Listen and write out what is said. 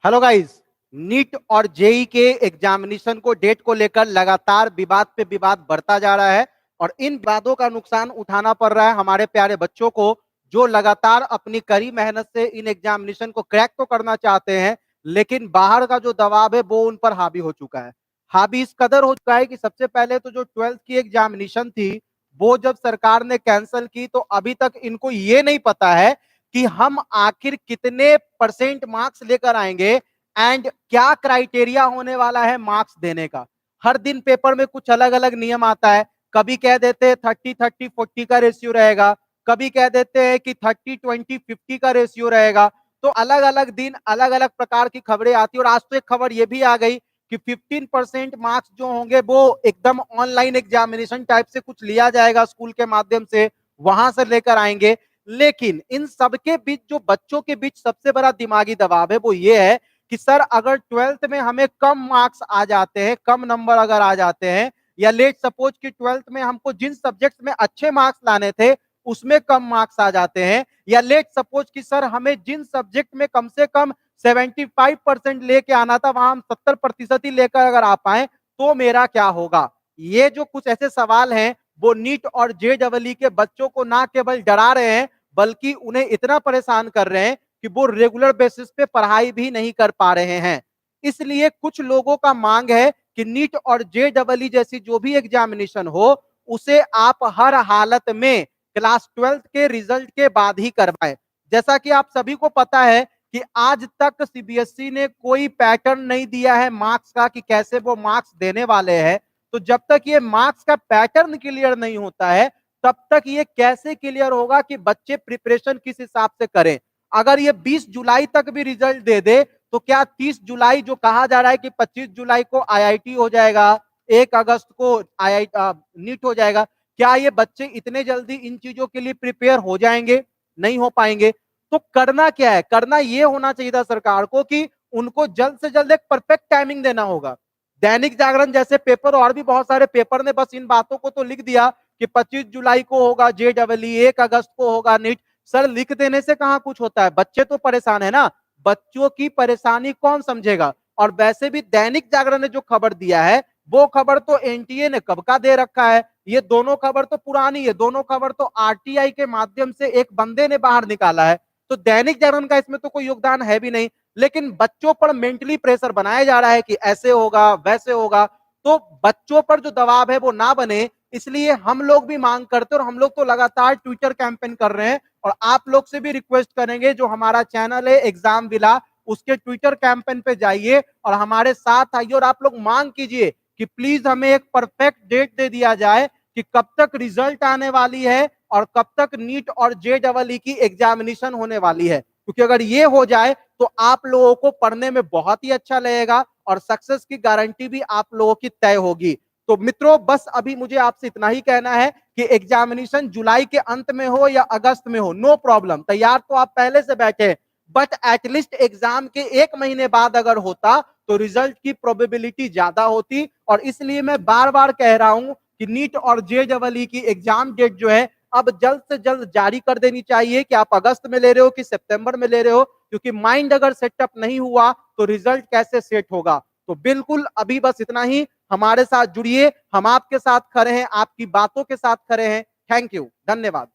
Hello guys. NEET और JEE के examination को डेट को लेकर लगातार विवाद पे विवाद बढ़ता जा रहा है और इन विवादों का नुकसान उठाना पड़ रहा है हमारे प्यारे बच्चों को, जो लगातार अपनी कड़ी मेहनत से इन एग्जामिनेशन को क्रैक तो करना चाहते हैं, लेकिन बाहर का जो दबाव है वो उन पर हावी हो चुका है। हावी इस कदर हो चुका है कि सबसे पहले तो जो 12th की एग्जामिनेशन थी वो जब सरकार ने कैंसिल की तो अभी तक इनको ये नहीं पता है कि हम आखिर कितने परसेंट मार्क्स लेकर आएंगे एंड क्या क्राइटेरिया होने वाला है मार्क्स देने का। हर दिन पेपर में कुछ अलग अलग नियम आता है। कभी कह देते हैं 30-30-40 का रेशियो रहेगा, कभी कह देते हैं कि 30-20-50 का रेशियो रहेगा। तो अलग अलग दिन अलग अलग प्रकार की खबरें आती है और आज तो एक खबर यह भी आ गई कि 15% मार्क्स जो होंगे वो एकदम ऑनलाइन एग्जामिनेशन टाइप से कुछ लिया जाएगा, स्कूल के माध्यम से वहां से लेकर आएंगे। लेकिन इन सबके बीच जो बच्चों के बीच सबसे बड़ा दिमागी दबाव है वो ये है कि सर अगर 12th में हमें कम मार्क्स आ जाते हैं, कम नंबर अगर आ जाते हैं, या लेट सपोज कि 12th में हमको जिन सब्जेक्ट्स में अच्छे मार्क्स लाने थे उसमें कम मार्क्स आ जाते हैं, या लेट सपोज कि सर हमें जिन सब्जेक्ट में कम से कम 75% लेके आना था वहां हम 70% ही लेकर अगर आ पाए तो मेरा क्या होगा। ये जो कुछ ऐसे सवाल हैं वो नीट और जेईई के बच्चों को ना केवल डरा रहे हैं बल्कि उन्हें इतना परेशान कर रहे हैं कि वो रेगुलर बेसिस पे पढ़ाई भी नहीं कर पा रहे हैं। इसलिए कुछ लोगों का मांग है कि नीट और जेईई जैसी जो भी एग्जामिनेशन हो उसे आप हर हालत में क्लास 12th के रिजल्ट के बाद ही करवाएं। जैसा कि आप सभी को पता है कि आज तक सीबीएसई ने कोई पैटर्न नहीं दिया है मार्क्स का कि कैसे वो मार्क्स देने वाले हैं। तो जब तक ये मार्क्स का पैटर्न क्लियर नहीं होता है तब तक ये कैसे क्लियर होगा कि बच्चे प्रिपरेशन किस हिसाब से करें। अगर ये 20 जुलाई तक भी रिजल्ट दे दे तो क्या 30 जुलाई जो कहा जा रहा है कि 25 जुलाई को आईआईटी हो जाएगा, 1 अगस्त को नीट हो जाएगा, क्या ये बच्चे इतने जल्दी इन चीजों के लिए प्रिपेयर हो जाएंगे? नहीं हो पाएंगे। तो करना क्या है? करना ये होना चाहिए था सरकार को कि उनको जल्द से जल्द एक परफेक्ट टाइमिंग देना होगा। दैनिक जागरण जैसे पेपर और भी बहुत सारे पेपर ने बस इन बातों को तो लिख दिया कि 25 जुलाई को होगा जेईई, 1 अगस्त को होगा नीट। सर लिख देने से कहां कुछ होता है, बच्चे तो परेशान है ना, बच्चों की परेशानी कौन समझेगा। और वैसे भी दैनिक जागरण ने जो खबर दिया है वो खबर तो एनटीए ने कब का दे रखा है। ये दोनों खबर तो पुरानी है, दोनों खबर तो आरटीआई के माध्यम से एक बंदे ने बाहर निकाला है। तो दैनिक जागरण का इसमें तो कोई योगदान है भी नहीं, लेकिन बच्चों पर मेंटली प्रेशर बनाया जा रहा है कि ऐसे होगा वैसे होगा। तो बच्चों पर जो दबाव है वो ना बने, इसलिए हम लोग भी मांग करते हैं और हम लोग तो लगातार ट्विटर कैंपेन कर रहे हैं और आप लोग से भी रिक्वेस्ट करेंगे, जो हमारा चैनल है एग्जाम विला उसके ट्विटर कैंपेन पे जाइए और हमारे साथ आइए और आप लोग मांग कीजिए कि प्लीज हमें एक परफेक्ट डेट दे दिया जाए कि कब तक रिजल्ट आने वाली है और कब तक नीट और जेईई की एग्जामिनेशन होने वाली है। क्योंकि अगर ये हो जाए तो आप लोगों को पढ़ने में बहुत ही अच्छा लगेगा और सक्सेस की गारंटी भी आप लोगों की तय होगी। तो मित्रों बस अभी मुझे आपसे इतना ही कहना है कि एग्जामिनेशन जुलाई के अंत में हो या अगस्त में हो, नो प्रॉब्लम, तैयार तो आप पहले से बैठे, बट एटलीस्ट एग्जाम के 1 महीने बाद अगर होता तो रिजल्ट की प्रोबेबिलिटी ज्यादा होती। और इसलिए मैं बार बार कह रहा हूं कि नीट और जेईई की एग्जाम डेट जो है अब जल्द से जल्द जारी कर देनी चाहिए कि आप अगस्त में ले रहे हो कि सितंबर में ले रहे हो, क्योंकि माइंड अगर सेटअप नहीं हुआ तो रिजल्ट कैसे सेट होगा। तो बिल्कुल अभी बस इतना ही, हमारे साथ जुड़िए, हम आपके साथ खड़े हैं, आपकी बातों के साथ खड़े हैं। थैंक यू, धन्यवाद।